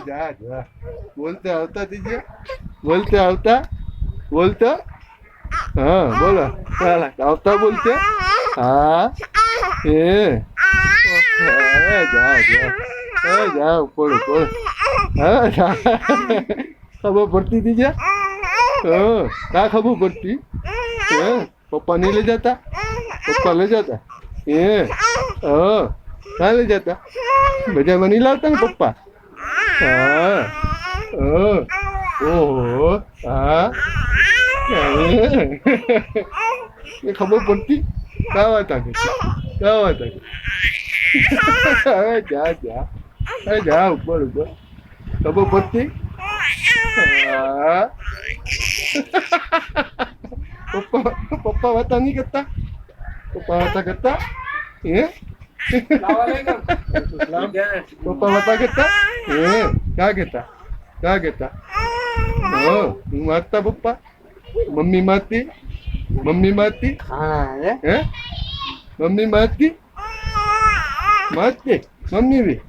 જા જા બોલતે આવતા દીજે બોલતે આવતા બોલતો હા બોલો ચાલો આવતા બોલતે હા એ જા જા જા ઉપર ઉપર હા જા ખબર પડતી દીજે હા કા ખબર પડતી હે પપ્પા નહીં લઈ જતા પપ્પા લઈ જતા એ હા ના લઈ જતા બજારમાં નહીં લાવતા ને પપ્પા હા ઓહો હા એ ખબર પડતી કાવા તાકે જા જા જા ઉપર ઉપર ખબર પડતી હા પપ્પા વાતા નહીં કરતા પપ્પા વાતા કરતા હે પપ્પા વાતા કરતા હે ક્યાં કહેતા હા હું મારતા પપ્પા મમ્મી મારતી હે મમ્મી મારતી મમ્મી બી